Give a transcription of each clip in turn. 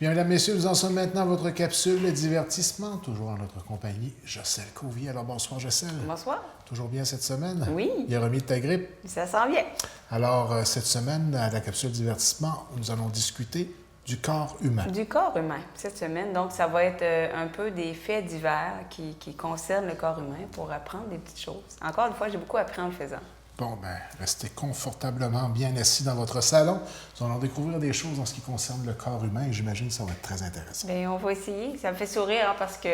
Bien, mesdames, messieurs, nous en sommes maintenant à votre capsule de divertissement, toujours en notre compagnie, Jocelyne Cauvier. Alors, bonsoir, Jocelyne. Bonsoir. Toujours bien cette semaine? Oui. Bien remis de ta grippe? Ça sent bien. Alors, cette semaine, à la capsule divertissement, nous allons discuter du corps humain. Du corps humain, cette semaine. Donc, ça va être un peu des faits divers qui concernent le corps humain pour apprendre des petites choses. Encore une fois, j'ai beaucoup appris en le faisant. Bon, bien, restez confortablement bien assis dans votre salon. Nous allons découvrir des choses en ce qui concerne le corps humain et j'imagine que ça va être très intéressant. Bien, on va essayer. Ça me fait sourire hein, parce que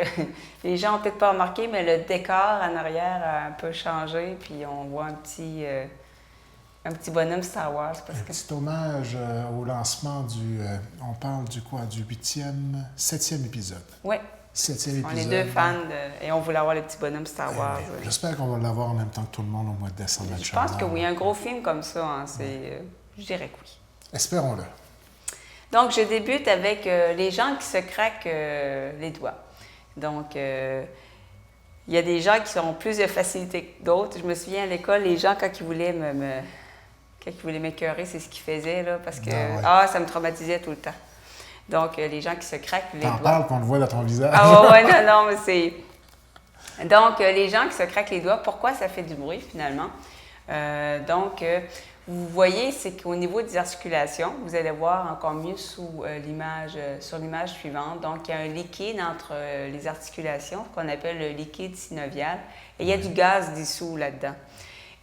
les gens n'ont peut-être pas remarqué, mais le décor en arrière a un peu changé. Puis on voit un petit bonhomme Star Wars. Un petit hommage au lancement du... on parle du quoi? Du 7e épisode. Oui. 7e épisode. On est deux fans et on voulait avoir le petit bonhomme Star Wars. Oui. J'espère qu'on va l'avoir en même temps que tout le monde au mois de décembre. Je pense que oui, un gros film comme ça, hein, je dirais que oui. Espérons-le. Donc, je débute avec les gens qui se craquent les doigts. Donc, il y a des gens qui ont plus de facilité que d'autres. Je me souviens à l'école, les gens, quand ils voulaient m'écœurer, c'est ce qu'ils faisaient, là, parce que ça me traumatisait tout le temps. Donc, les gens qui se craquent les doigts. T'en parles qu'on le voit dans ton visage. Ah ouais, non, mais c'est... Donc, les gens qui se craquent les doigts, pourquoi ça fait du bruit, finalement? Vous voyez, c'est qu'au niveau des articulations, vous allez voir encore mieux sur l'image suivante. Donc, il y a un liquide entre les articulations, qu'on appelle le liquide synovial, et il y a du gaz dissous là-dedans.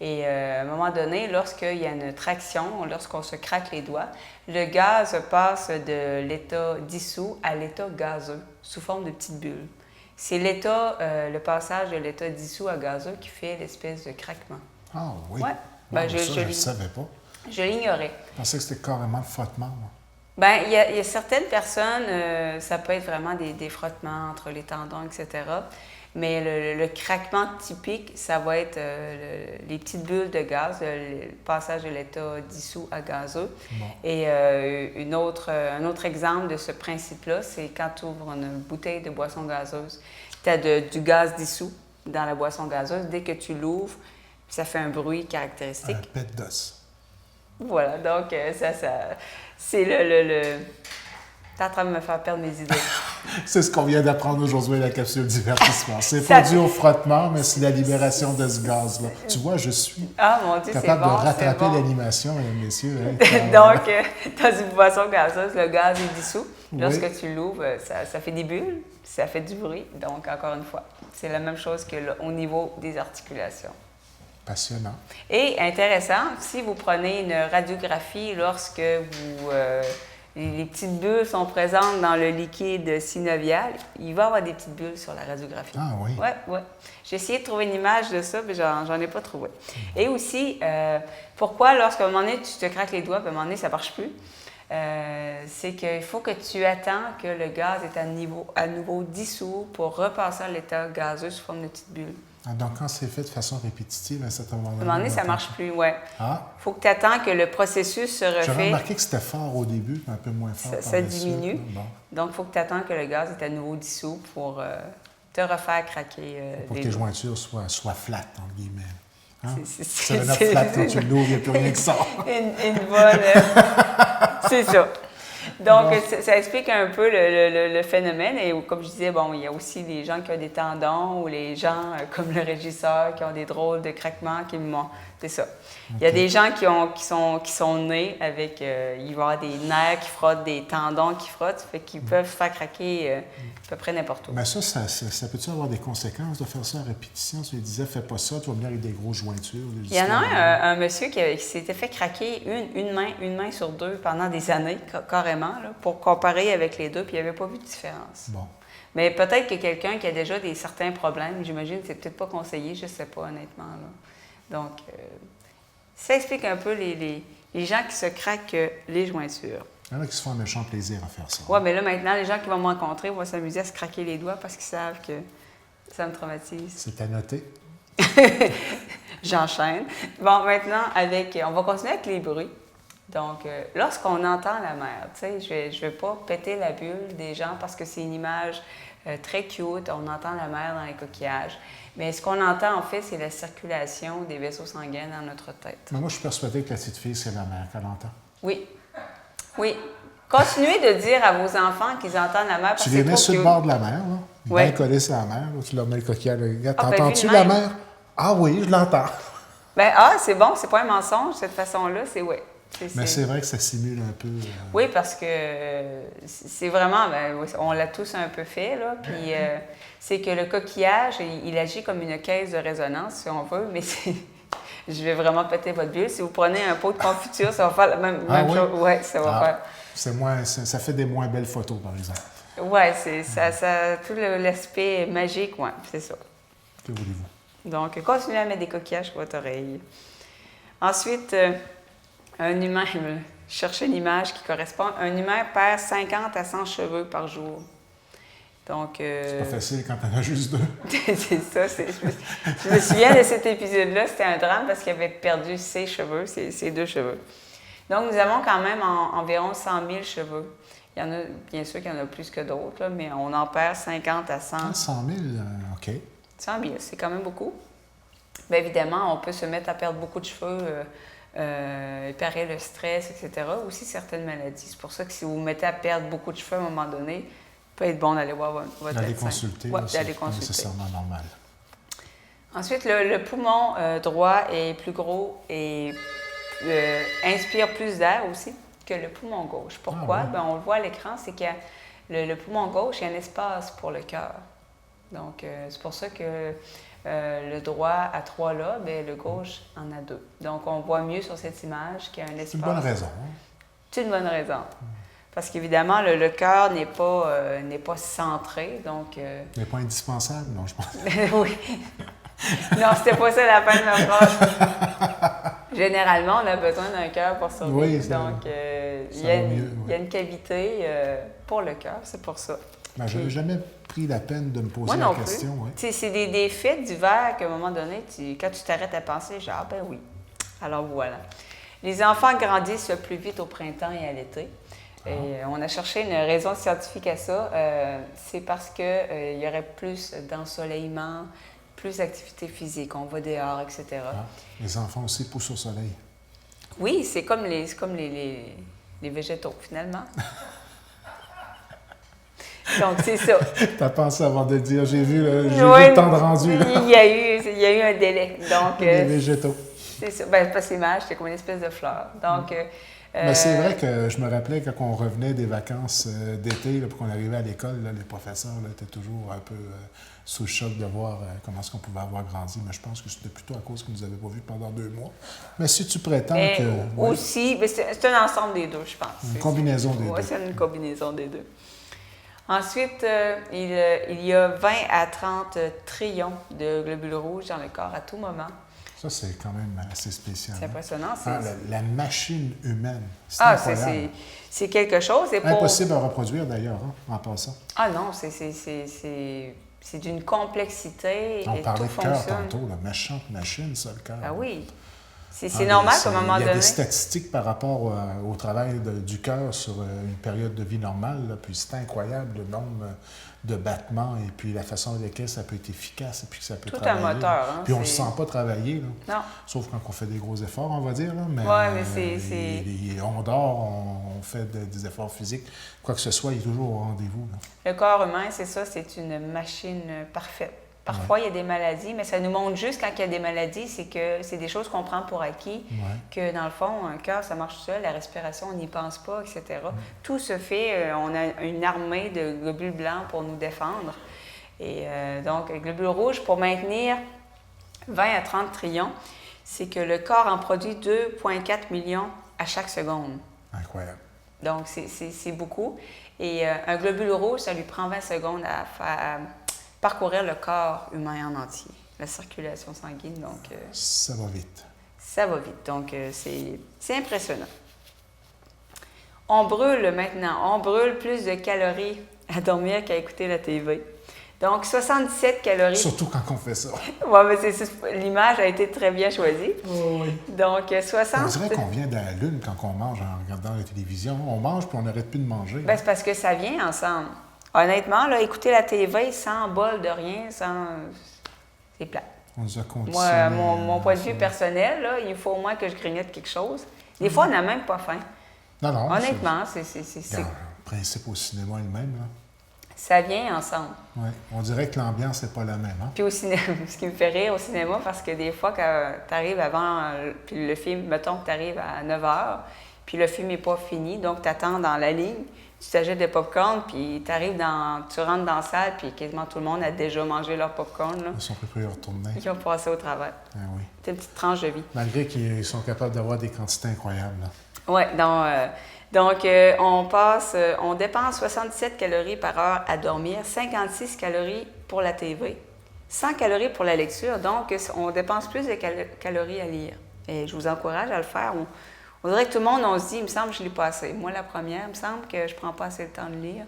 Et à un moment donné, lorsqu'il y a une traction, lorsqu'on se craque les doigts, le gaz passe de l'état dissous à l'état gazeux, sous forme de petites bulles. C'est le passage de l'état dissous à gazeux qui fait l'espèce de craquement. Ah oui? Ouais. Ben, je ne savais pas. Je l'ignorais. Je pensais que c'était carrément le frottement, moi. Bien, il y a certaines personnes, ça peut être vraiment des frottements entre les tendons, etc. Mais le craquement typique, ça va être les petites bulles de gaz, le passage de l'état dissous à gazeux. Bon. Et un autre exemple de ce principe-là, c'est quand tu ouvres une bouteille de boisson gazeuse, tu as du gaz dissous dans la boisson gazeuse. Dès que tu l'ouvres, ça fait un bruit caractéristique. Un pet d'os. Voilà, donc c'est T'es en train de me faire perdre mes idées. C'est ce qu'on vient d'apprendre aujourd'hui à la capsule divertissement. C'est pas dû au frottement, mais c'est la libération de ce gaz-là. Tu vois, je suis capable de rattraper l'animation, messieurs. Hein, donc, dans une boisson gazeuse, le gaz est dissous. Lorsque tu l'ouvres, ça fait des bulles, ça fait du bruit. Donc, encore une fois, c'est la même chose qu'au niveau des articulations. Passionnant. Et intéressant, si vous prenez une radiographie lorsque les petites bulles sont présentes dans le liquide synovial, il va y avoir des petites bulles sur la radiographie. Ah oui? Oui. J'ai essayé de trouver une image de ça, mais j'en ai pas trouvé. Et aussi, pourquoi lorsqu'à un moment donné, tu te craques les doigts, puis à un moment donné, ça marche plus, c'est qu'il faut que tu attends que le gaz est à nouveau dissous pour repasser à l'état gazeux sous forme de petites bulles. Ah, donc, quand c'est fait de façon répétitive, à un moment donné, ça ne marche plus, oui. Ah. Il faut que tu attends que le processus se refait. J'avais remarqué que c'était fort au début, un peu moins fort ça diminue. Bon. Donc, il faut que tu attends que le gaz est à nouveau dissous pour te refaire craquer pour que tes jointures soient flattes, entre guillemets. Hein? C'est flat quand tu l'ouvres, il n'y a plus rien qui sort. une bonne... c'est ça. Donc, ça explique un peu le phénomène. Et comme je disais, bon, il y a aussi les gens qui ont des tendons ou les gens, comme le régisseur, qui ont des drôles de craquements. C'est ça. Okay. Il y a des gens qui sont nés avec... il va y avoir des nerfs qui frottent, des tendons qui frottent, fait qu'ils peuvent faire craquer à peu près n'importe où. Mais ça peut-tu avoir des conséquences de faire ça à répétition? Tu lui disais, fais pas ça, tu vas venir avec des grosses jointures. Il y en a un monsieur qui s'était fait craquer une main sur deux pendant des années, carrément, là, pour comparer avec les deux, puis il n'avait pas vu de différence. Bon. Mais peut-être que quelqu'un qui a déjà certains problèmes, j'imagine que c'est peut-être pas conseillé, je ne sais pas honnêtement. Là. Donc, ça explique un peu les gens qui se craquent les jointures. Il y en a qui se font un méchant plaisir à faire ça. Oui, mais là, maintenant, les gens qui vont me rencontrer vont s'amuser à se craquer les doigts parce qu'ils savent que ça me traumatise. C'est à noter. J'enchaîne. Bon, maintenant, on va continuer avec les bruits. Donc, lorsqu'on entend la mer, tu sais, je vais pas péter la bulle des gens parce que c'est une image très cute. On entend la mer dans les coquillages. Mais ce qu'on entend, en fait, c'est la circulation des vaisseaux sanguins dans notre tête. Mais moi, je suis persuadée que la petite fille, c'est la mer qu'elle entend. Oui. Oui. Continuez de dire à vos enfants qu'ils entendent la mer. Tu les mets sur le bord de la mer, là. Bien collés sur la mer. Là, tu leur mets le coquillage. T'entends-tu la mer? Ah oui, je l'entends. C'est bon, c'est pas un mensonge, cette façon-là, c'est oui. Mais c'est vrai que ça simule un peu. Oui, parce que c'est vraiment, on l'a tous un peu fait, là. Puis c'est que le coquillage, il agit comme une caisse de résonance, si on veut, mais je vais vraiment péter votre bulle. Si vous prenez un pot de confiture, ça va faire la même chose. Oui, ça va faire. Ça fait des moins belles photos, par exemple. Oui, ça tout l'aspect magique, oui, c'est ça. Que voulez-vous? Donc, continuez à mettre des coquillages sur votre oreille. Ensuite, un humain, cherchez une image qui correspond. Un humain perd 50 à 100 cheveux par jour. Donc, c'est pas facile quand on a juste 2. c'est ça. Je me souviens de cet épisode-là, c'était un drame parce qu'il avait perdu ses cheveux, ses 2 cheveux. Donc, nous avons quand même environ 100 000 cheveux. Il y en a, bien sûr qu'il y en a plus que d'autres, là, mais on en perd 50 à 100. 100 000, OK. 100 000, c'est quand même beaucoup. Bien évidemment, on peut se mettre à perdre beaucoup de cheveux, réparer le stress, etc. Aussi certaines maladies. C'est pour ça que si vous vous mettez à perdre beaucoup de cheveux à un moment donné, il peut être bon d'aller voir votre médecin. D'aller consulter, d'aller c'est pas nécessairement normal. Ensuite, le poumon droit est plus gros et inspire plus d'air aussi que le poumon gauche. Pourquoi? Ah, ouais. On le voit à l'écran, c'est que le poumon gauche, il y a un espace pour le cœur. Donc, c'est pour ça que le droit a 3 lobes et le gauche en a 2. Donc, on voit mieux sur cette image qu'il y a un espace. C'est une bonne raison. C'est une bonne raison. Parce qu'évidemment, le cœur n'est pas centré, donc... Il n'est pas indispensable, non, je pense. Oui. Non, c'était pas ça la fin de ma phrase. Généralement, on a besoin d'un cœur pour survivre. Oui, donc, il y a une cavité pour le cœur, c'est pour ça. Ben, je n'avais jamais pris la peine de me poser la question. Oui. C'est des faits divers qu'à un moment donné, quand tu t'arrêtes à penser, genre, ben oui. Alors voilà. Les enfants grandissent plus vite au printemps et à l'été. Et on a cherché une raison scientifique à ça. C'est parce qu'il y aurait plus d'ensoleillement, plus d'activité physique, on va dehors, etc. Les enfants aussi poussent au soleil. Oui, c'est comme les végétaux, finalement. Donc, c'est ça. Tu as pensé avant de le dire, j'ai vu le temps de rendu. Il y a eu un délai. Donc, les végétaux. C'est ça. Ben, pas ces images, c'est comme une espèce de fleur. Donc, mais c'est vrai que je me rappelais quand on revenait des vacances d'été, puis qu'on arrivait à l'école, les professeurs étaient toujours un peu sous le choc de voir comment est-ce qu'on pouvait avoir grandi. Mais je pense que c'était plutôt à cause qu'ils ne nous avaient pas vus pendant 2 mois. Mais si tu prétends que... Aussi, c'est un ensemble des 2, je pense. Une combinaison des 2. Oui, c'est une combinaison des 2. Ensuite, il y a 20 à 30 trillions de globules rouges dans le corps à tout moment. Ça, c'est quand même assez spécial. C'est impressionnant. La machine humaine. C'est incroyable. C'est quelque chose. Impossible à reproduire, d'ailleurs, en passant. Ah non, c'est d'une complexité. On parlait tout de cœur fonctionne. tantôt, la méchante machine, ça, le cœur. Ah oui. C'est normal qu'à un moment donné... Il y a des statistiques par rapport au travail du cœur sur une période de vie normale, là, puis c'est incroyable le nombre de battements et puis la façon avec laquelle ça peut être efficace et puis que ça peut travailler. Tout un moteur. Hein, puis on ne le sent pas travailler. Là. Non. Sauf quand on fait des gros efforts, on va dire. Là, mais on dort, on fait des efforts physiques. Quoi que ce soit, il est toujours au rendez-vous. Là. Le corps humain, c'est ça, c'est une machine parfaite. Parfois, il y a des maladies, mais ça nous montre juste quand il y a des maladies, c'est que c'est des choses qu'on prend pour acquis, que dans le fond, un cœur, ça marche tout seul, la respiration, on n'y pense pas, etc. Tout se fait, on a une armée de globules blancs pour nous défendre. Et donc, les globules rouges, pour maintenir 20 à 30 trillions, c'est que le corps en produit 2,4 millions à chaque seconde. Incroyable. Donc, c'est beaucoup. Et un globule rouge, ça lui prend 20 secondes à parcourir le corps humain en entier, la circulation sanguine. Donc, ça va vite. Ça va vite. Donc, c'est impressionnant. On brûle maintenant. On brûle plus de calories à dormir qu'à écouter la TV. Donc, 77 calories. Surtout quand on fait ça. Oui, mais l'image a été très bien choisie. Oh, oui. Donc, 60... On dirait qu'on vient de la Lune quand on mange en regardant la télévision. On mange puis on n'arrête plus de manger. Bien, c'est parce que ça vient ensemble. Honnêtement, là, écouter la TV sans bol de rien, c'est plate. On nous a conditionné. Moi, mon point de vue personnel, là, il faut au moins que je grignote quelque chose. Des fois, on n'a même pas faim. Non, non. Honnêtement, Le principe au cinéma est le même, là. ça vient ensemble. Oui. On dirait que l'ambiance n'est pas la même, hein? Puis au cinéma, ce qui me fait rire au cinéma, parce que des fois, quand tu arrives avant, puis le film, mettons que tu arrives à 9h, puis le film n'est pas fini, donc tu attends dans la ligne, tu t'achètes des pop-corn, puis tu rentres dans la salle, puis quasiment tout le monde a déjà mangé leur pop-corn. Là. Ils sont préparés à retourner. Ils ont passé au travers. Ah, oui. C'est une petite tranche de vie. Malgré qu'ils sont capables d'avoir des quantités incroyables, là. Oui, donc on dépense 77 calories par heure à dormir, 56 calories pour la TV, 100 calories pour la lecture, donc on dépense plus de calories à lire. Et je vous encourage à le faire. On dirait que tout le monde, on se dit, il me semble que je ne lis pas assez. Moi, la première, il me semble que je ne prends pas assez le temps de lire.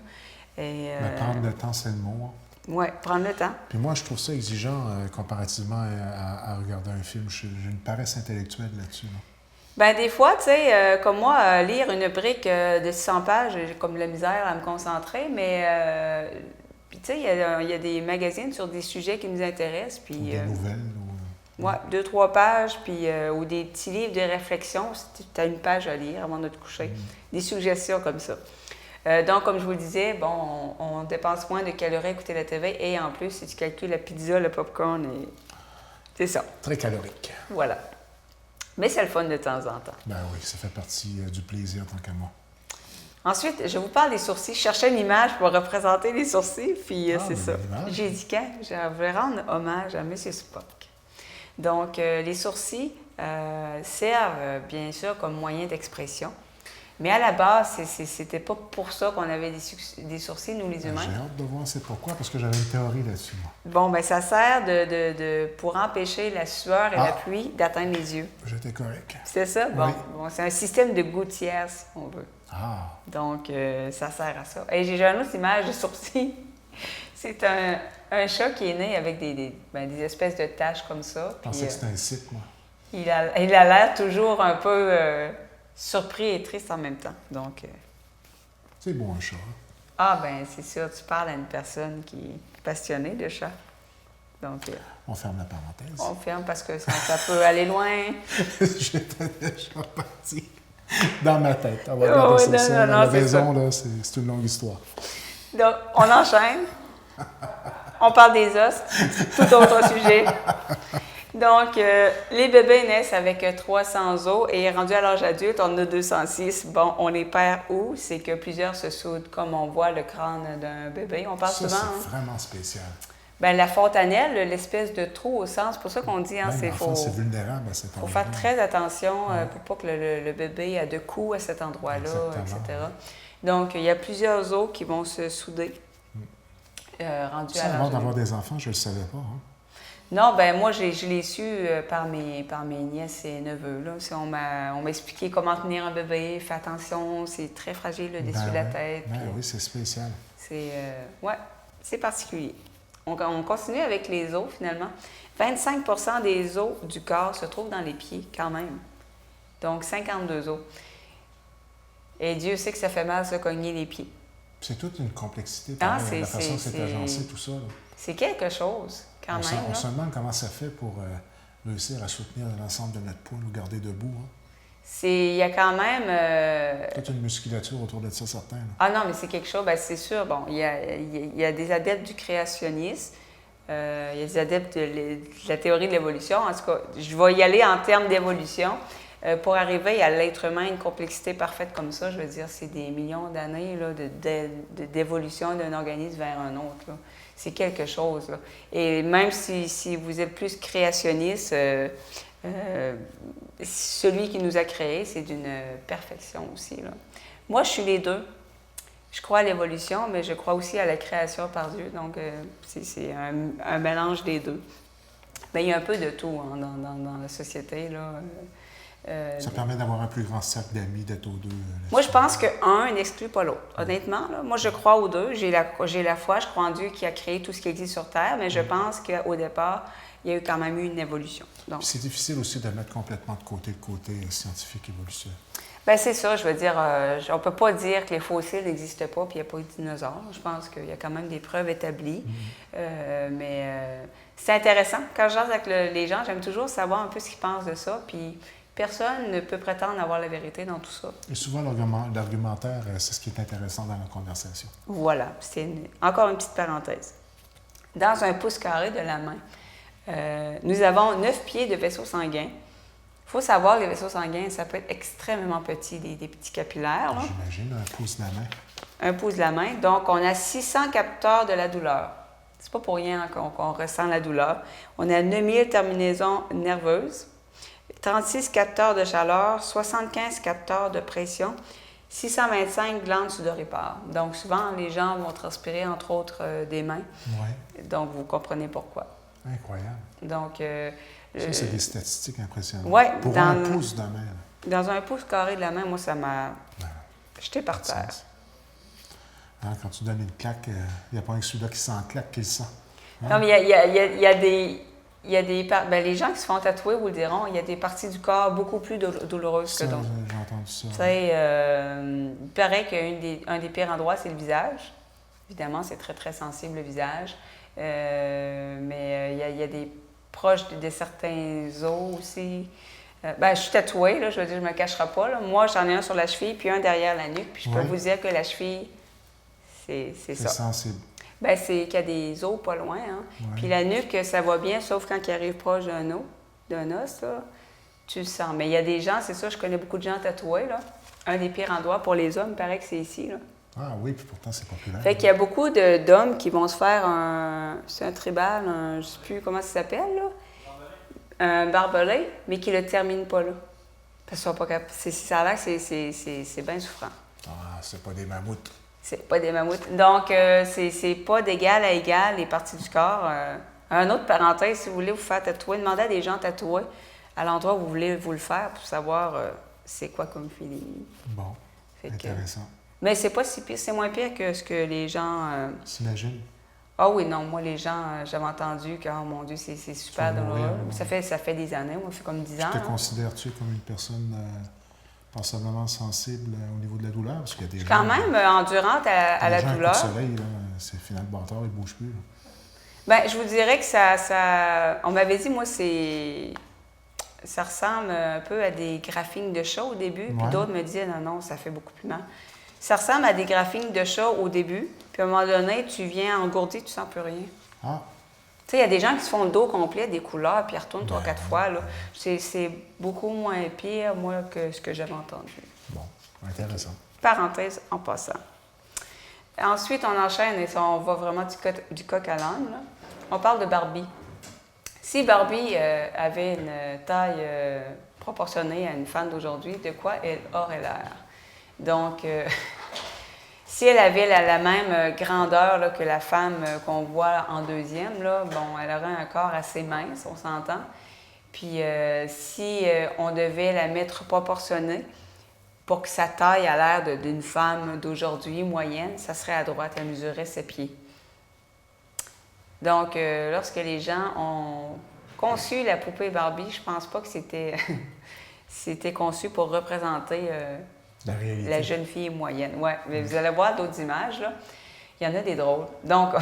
Mais prendre le temps, c'est le mot. Oui, prendre le temps. Puis moi, je trouve ça exigeant comparativement à regarder un film. J'ai une paresse intellectuelle là-dessus. Là. Bien, des fois, tu sais, comme moi, lire une brique de 600 pages, j'ai comme de la misère à me concentrer, mais puis tu sais, il y a des magazines sur des sujets qui nous intéressent. Puis, ou des nouvelles. Oui, 2-3 pages, puis, ou des petits livres de réflexion, si tu as une page à lire avant de te coucher. Des suggestions comme ça. Donc, comme je vous le disais, bon, on dépense moins de calories à écouter la TV, et en plus, si tu calcules la pizza, le popcorn, c'est ça. Très calorique. Voilà. Mais c'est le fun de temps en temps. Ben oui, ça fait partie du plaisir tant qu'à moi. Ensuite, je vous parle des sourcils. Je cherchais une image pour représenter les sourcils, puis c'est ça. J'ai dit quand? Je vais rendre hommage à M. Spock. Donc, les sourcils servent, bien sûr, comme moyen d'expression. Mais à la base, c'était pas pour ça qu'on avait des sourcils, nous, les humains. J'ai hâte de voir c'est pourquoi, parce que j'avais une théorie là-dessus, moi. Bon, bien, ça sert pour empêcher la sueur et la pluie d'atteindre les yeux. J'étais correct. C'est ça? Bon, oui. Bon, c'est un système de gouttière, si on veut. Ah! Donc, ça sert à ça. Et j'ai une autre image de sourcil. C'est un chat qui est né avec des espèces de taches comme ça. Je pensais que c'était un site, moi. Il a l'air toujours un peu surpris et triste en même temps. Donc, c'est beau, un chat. Ah, ben c'est sûr, tu parles à une personne qui est passionnée de chat. Donc, on ferme la parenthèse. On ferme parce que ça peut aller loin. J'étais déjà parti dans ma tête. On va regarder ça. La maison, là, c'est une longue histoire. Donc, on enchaîne. On parle des os. Tout autre sujet. Donc, les bébés naissent avec 300 os et rendus à l'âge adulte, on en a 206. Bon, on les perd où? C'est que plusieurs se soudent, comme on voit le crâne d'un bébé. On parle souvent. C'est vraiment spécial. Bien, la fontanelle, l'espèce de trou au centre, c'est pour ça qu'on dit, c'est vulnérable à cet endroit. Il faut faire très attention pour pas que le bébé ait de coups à cet endroit-là, etc. Ouais. Donc, il y a plusieurs os qui vont se souder, rendus à l'âge. Avant d'avoir des enfants, je ne le savais pas. Hein? Non, ben moi, je l'ai su par mes nièces et neveux. Là. On m'a expliqué comment tenir un bébé, fais attention, c'est très fragile le dessus de la tête. Oui, c'est spécial. C'est particulier. On continue avec les os, finalement. 25 des os du corps se trouvent dans les pieds, quand même. Donc, 52 os. Et Dieu sait que ça fait mal se cogner les pieds. C'est toute une complexité, la façon que c'est agencé, tout ça. Là. C'est quelque chose, quand même. On se demande comment ça fait pour réussir à soutenir l'ensemble de notre poids, nous garder debout. Hein? Il y a quand même... toute une musculature autour de ça, certain. Là. Ah non, mais c'est quelque chose, ben c'est sûr. Bon, il y a des adeptes du créationnisme, il y a des adeptes de la théorie de l'évolution. En tout cas, je vais y aller en termes d'évolution. Pour arriver à l'être humain, une complexité parfaite comme ça, je veux dire, c'est des millions d'années d'évolution d'un organisme vers un autre. Là. C'est quelque chose. Là. Et même si vous êtes plus créationniste, celui qui nous a créés, c'est d'une perfection aussi. Là. Moi, je suis les deux. Je crois à l'évolution, mais je crois aussi à la création par Dieu. Donc, c'est un mélange des deux. Bien, il y a un peu de tout hein, dans la société. Là. Ça permet d'avoir un plus grand cercle d'amis, d'être aux deux. Moi, je pense qu'un n'exclut pas l'autre. Honnêtement, là, moi, je crois aux deux. J'ai la foi, je crois en Dieu qui a créé tout ce qui existe sur Terre, mais je pense qu'au départ, il y a quand même eu une évolution. C'est difficile aussi de mettre complètement de côté le côté scientifique évolution. Bien, c'est ça. Je veux dire, on ne peut pas dire que les fossiles n'existent pas puis il n'y a pas eu de dinosaures. Je pense qu'il y a quand même des preuves établies. Mais c'est intéressant. Quand je jase avec les gens, j'aime toujours savoir un peu ce qu'ils pensent de ça. Puis personne ne peut prétendre avoir la vérité dans tout ça. Et souvent, l'argumentaire, c'est ce qui est intéressant dans la conversation. Voilà, c'est encore une petite parenthèse. Dans un pouce carré de la main, nous avons 9 pieds de vaisseau sanguin. Il faut savoir que les vaisseaux sanguins, ça peut être extrêmement petit, des petits capillaires. Là. J'imagine, un pouce de la main. Un pouce de la main. Donc, on a 600 capteurs de la douleur. C'est pas pour rien qu'on ressent la douleur. On a 9000 terminaisons nerveuses, 36 capteurs de chaleur, 75 capteurs de pression, 625 glandes sudoripares. Donc, souvent, les gens vont transpirer, entre autres, des mains. Ouais. Donc, vous comprenez pourquoi. Incroyable. Donc, ça, c'est des statistiques impressionnantes. Oui, pour un pouce de la main. Dans un pouce carré de la main, moi, ça m'a jeté par terre. Hein, quand tu donnes une claque, il n'y a pas un que celui-là qui s'en claque qui le sent. Hein? Non, mais il y a des ben, les gens qui se font tatouer vous le diront, il y a des parties du corps beaucoup plus douloureuses que d'autres. J'ai entendu ça. Tu sais, il paraît qu'un des pires endroits, c'est le visage. Évidemment, c'est très, très sensible, le visage. Mais il y a des proches de certains os aussi. Ben, je suis tatouée, là, je veux dire, je ne me cacherai pas. Là. Moi, j'en ai un sur la cheville, puis un derrière la nuque. Puis je peux vous dire que la cheville, c'est ça. C'est sensible. Ben, c'est qu'il y a des os pas loin. Hein? Ouais. Puis la nuque, ça va bien, sauf quand il arrive proche d'un os, là, tu le sens. Mais il y a des gens, c'est ça, je connais beaucoup de gens tatoués. Là. Un des pires endroits pour les hommes, il paraît que c'est ici. Là. Ah oui, puis pourtant, c'est populaire. Fait qu'il y a beaucoup d'hommes qui vont se faire c'est un tribal, je ne sais plus comment ça s'appelle, là. Un barbelé, mais qui ne le termine pas là. Parce que ça a l'air que c'est bien souffrant. Ah, c'est pas des mammouths. C'est pas des mammouths. Donc, c'est pas d'égal à égal les parties du corps. Un autre parenthèse, si vous voulez vous faire tatouer, demandez à des gens tatoués à l'endroit où vous voulez vous le faire pour savoir c'est quoi comme feeling. Bon, intéressant. Mais c'est pas si pire, c'est moins pire que ce que les gens... S'imagine. Ah oui, non, moi, les gens, j'avais entendu que, oh mon Dieu, c'est super douloureux. Ça fait des années, moi, ça fait comme 10 ans. Te considères-tu comme une personne passablement sensible au niveau de la douleur? Parce qu'il y a des quand même endurante à la douleur. Le soleil, c'est final bâtard, il ne bouge plus. Là. Bien, je vous dirais que ça on m'avait dit, moi, ça ressemble un peu à des graphines de chat au début. Puis d'autres me disaient, non, ça fait beaucoup plus mal. Ça ressemble à des graphines de chat au début, puis à un moment donné, tu viens engourdi, tu ne sens plus rien. Ah! Tu sais, il y a des gens qui se font le dos complet, des couleurs, puis ils retournent 3-4 fois. Là. C'est beaucoup moins pire, moi, que ce que j'avais entendu. Bon, intéressant. Parenthèse en passant. Ensuite, on enchaîne et on va vraiment du coq à l'âne. Là. On parle de Barbie. Si Barbie avait une taille proportionnée à une femme d'aujourd'hui, de quoi elle aurait l'air? Donc, si elle avait la même grandeur là, que la femme qu'on voit en deuxième, là, bon, elle aurait un corps assez mince, on s'entend. Puis, si on devait la mettre proportionnée pour que sa taille a l'air d'une femme d'aujourd'hui moyenne, ça serait à droite, elle mesurait ses pieds. Donc, lorsque les gens ont conçu la poupée Barbie, je pense pas que c'était conçu pour représenter la jeune fille moyenne. Oui, mais vous allez voir d'autres images, là. Il y en a des drôles. Donc,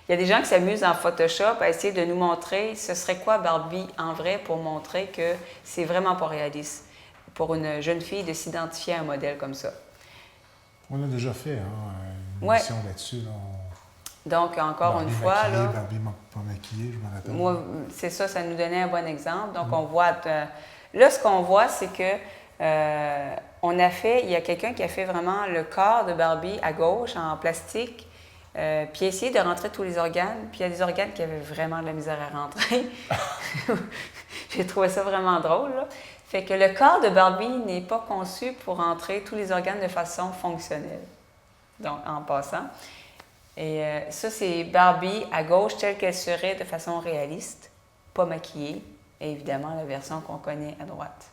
il y a des gens qui s'amusent en Photoshop à essayer de nous montrer ce serait quoi Barbie en vrai pour montrer que c'est vraiment pas réaliste pour une jeune fille de s'identifier à un modèle comme ça. On a déjà fait une émission là-dessus. Là, donc, encore Barbie une fois... maquillée, là, Barbie pas maquillée, je me rappelle. Moi, c'est ça, ça nous donnait un bon exemple. Donc, on voit... là, ce qu'on voit, c'est que il y a quelqu'un qui a fait vraiment le corps de Barbie à gauche, en plastique, puis essayé de rentrer tous les organes. Puis il y a des organes qui avaient vraiment de la misère à rentrer. J'ai trouvé ça vraiment drôle, là. Fait que le corps de Barbie n'est pas conçu pour rentrer tous les organes de façon fonctionnelle. Donc, en passant. Et ça, c'est Barbie à gauche, telle qu'elle serait de façon réaliste, pas maquillée. Et évidemment, la version qu'on connaît à droite.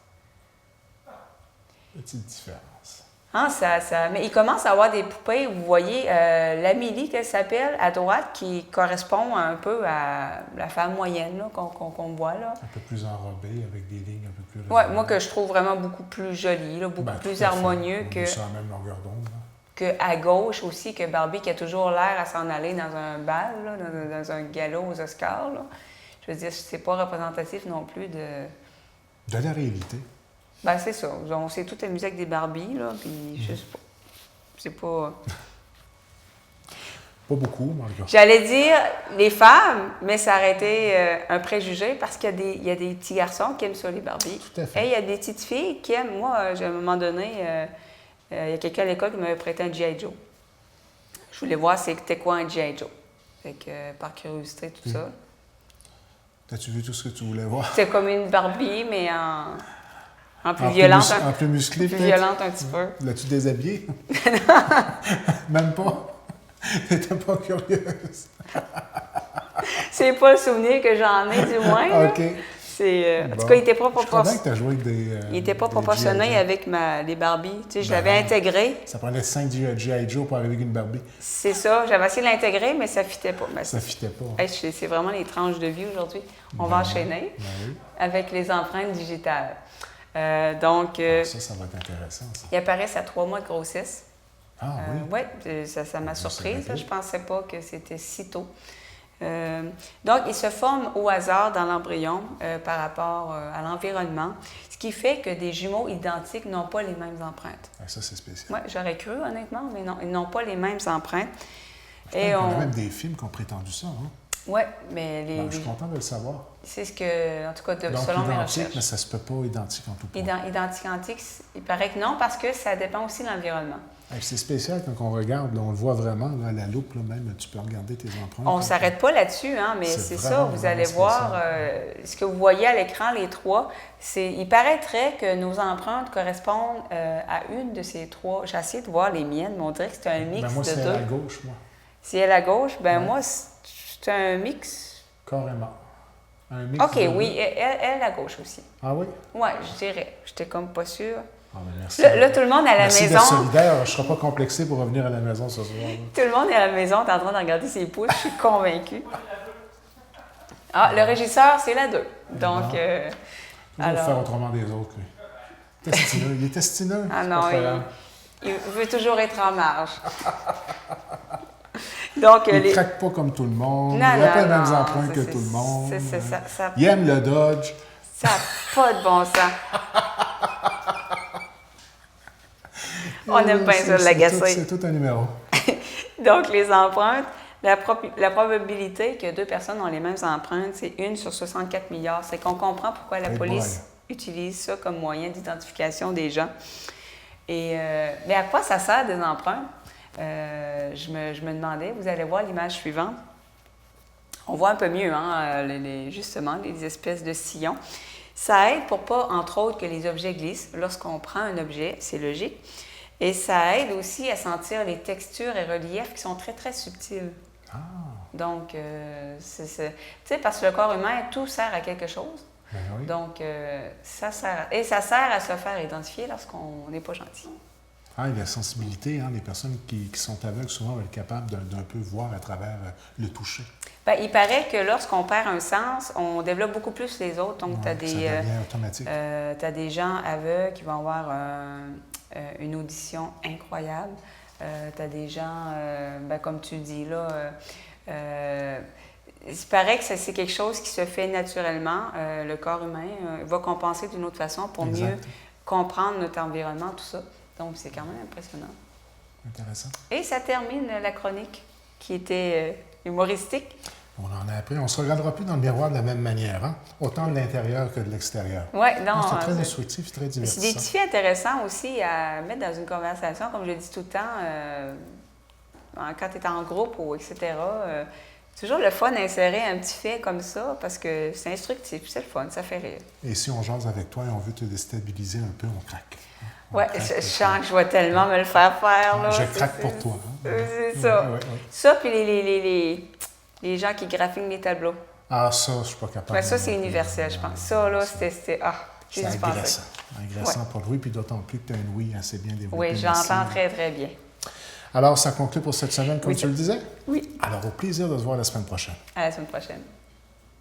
Petite différence. Hein, mais il commence à avoir des poupées, vous voyez, l'Amélie, qu'elle s'appelle, à droite, qui correspond un peu à la femme moyenne là, qu'on voit là. Un peu plus enrobée, avec des lignes un peu plus... Oui, moi que je trouve vraiment beaucoup plus jolie, là, beaucoup plus harmonieux que... C'est la même longueur d'onde. qu'à gauche aussi, que Barbie qui a toujours l'air à s'en aller dans un bal, là, dans un galop aux Oscars. Là. Je veux dire, c'est pas représentatif non plus De la réalité. Ben, c'est ça. On s'est tout amusé avec des Barbies, là, puis je sais pas. C'est pas... Pas beaucoup, Margot. J'allais dire les femmes, mais ça aurait été un préjugé parce qu'il y a des petits garçons qui aiment ça, les Barbies. Tout à fait. Et il y a des petites filles qui aiment... Moi, à un moment donné, il y a quelqu'un à l'école qui m'avait prêté un G.I. Joe. Je voulais voir c'était quoi un G.I. Joe. Fait que, par curiosité, tout ça. As-tu vu tout ce que tu voulais voir? C'est comme une Barbie, mais en plus violente. En plus musclée, plus peut-être? violente un petit peu. L'as-tu déshabillé? Même pas? T'étais pas curieuse? C'est pas le souvenir que j'en ai, du moins. Là. OK. En tout cas, il était pas proportionné. Que joué avec des, il était pas proportionné avec les Barbies. Tu sais, je l'avais intégré. Ça prenait 5 G.I. Joe pour arriver avec une Barbie. C'est ça. J'avais essayé de l'intégrer, mais ça fitait pas. Ça fitait pas. Hey, c'est vraiment les tranches de vie aujourd'hui. On va enchaîner avec les empreintes digitales. Donc, ça va être intéressant. Ça. Ils apparaissent à 3 mois de grossesse. Ah oui? Oui, ça m'a surprise. Je ne pensais pas que c'était si tôt. Donc, ils se forment au hasard dans l'embryon par rapport à l'environnement, ce qui fait que des jumeaux identiques n'ont pas les mêmes empreintes. Ça, c'est spécial. Oui, j'aurais cru, honnêtement, mais non, ils n'ont pas les mêmes empreintes. Et on a même des films qui ont prétendu ça, hein? Oui, mais je suis content de le savoir. C'est ce que, en tout cas, Donc, selon mes identique, recherches. mais ça se peut pas identique en tout cas. Identique, il paraît que non, parce que ça dépend aussi de l'environnement. C'est spécial quand on regarde, là, on le voit vraiment, là, à la loupe, là, même, tu peux regarder tes empreintes. On ne s'arrête pas là-dessus, hein, mais c'est ça, vous allez voir, ce que vous voyez à l'écran, les trois, il paraîtrait que nos empreintes correspondent à une de ces trois. J'ai essayé de voir les miennes, mais on dirait que c'est un mix de deux. Moi, c'est à gauche, moi. C'est à la gauche, moi, c'est un mix. Carrément. Un mix. OK, oui, elle à gauche aussi. Ah oui? Oui, je dirais. J'étais comme pas sûre. Ah, ben merci. Là, tout le monde à la merci maison. Merci d'être solidaire. Je ne serai pas complexé pour revenir à la maison ce soir. Tout le monde est à la maison, est en train de regarder ses pouces. Je suis convaincue. Ah, le régisseur, c'est la 2. Donc, il va faire autrement des autres, lui. Testineux. Il est testineux. Ah non, il veut toujours être en marge. Donc, il ne craque pas comme tout le monde. Il n'a pas les mêmes empreintes que tout le monde. Il aime le Dodge. Ça n'a pas de bon sens. On n'aime pas ça de l'agacer. C'est tout un numéro. Donc, les empreintes, la probabilité que deux personnes ont les mêmes empreintes, c'est 1 sur 64 milliards. C'est qu'on comprend pourquoi la police utilise ça comme moyen d'identification des gens. Mais à quoi ça sert des empreintes? Je me demandais, vous allez voir l'image suivante. On voit un peu mieux, hein, justement, les espèces de sillons. Ça aide pour pas, entre autres, que les objets glissent. Lorsqu'on prend un objet, c'est logique. Et ça aide aussi à sentir les textures et reliefs qui sont très, très subtils. Ah. Donc, tu sais, parce que le corps humain, tout sert à quelque chose. Ben oui. Donc, ça sert à se faire identifier lorsqu'on n'est pas gentil. Ah, et la sensibilité, hein, les personnes qui sont aveugles souvent vont être capables d'un peu voir à travers le toucher. Bien, il paraît que lorsqu'on perd un sens, on développe beaucoup plus les autres. Donc, ça devient automatique. Tu as des gens aveugles qui vont avoir une audition incroyable. Tu as des gens, comme tu dis là, il paraît que c'est quelque chose qui se fait naturellement. Le corps humain va compenser d'une autre façon pour mieux comprendre notre environnement, tout ça. Donc, c'est quand même impressionnant. Intéressant. Et ça termine la chronique qui était humoristique. On en a appris. On ne se regardera plus dans le miroir de la même manière, hein? Autant de l'intérieur que de l'extérieur. Oui, non. C'est très instructif, très divertissant. C'est des défis intéressants aussi à mettre dans une conversation, comme je le dis tout le temps, quand tu es en groupe ou etc. C'est toujours le fun d'insérer un petit fait comme ça parce que c'est instructif, c'est le fun, ça fait rire. Et si on jase avec toi et on veut te déstabiliser un peu, on craque. Oui, je sens que je vais tellement me le faire faire. Là, je craque pour toi. Hein? C'est ça. Ouais. Ça, puis les gens qui graphinent les tableaux. Ah, ça, je ne suis pas capable. Ouais, ça, c'est universel, je pense. Ça, là, c'était... c'est agressant. Agressant pour lui, puis d'autant plus que tu as une ouïe assez bien développée. Oui, j'entends très, très bien. Alors, ça conclut pour cette semaine, comme tu le disais? Oui. Alors, au plaisir de se voir la semaine prochaine. À la semaine prochaine.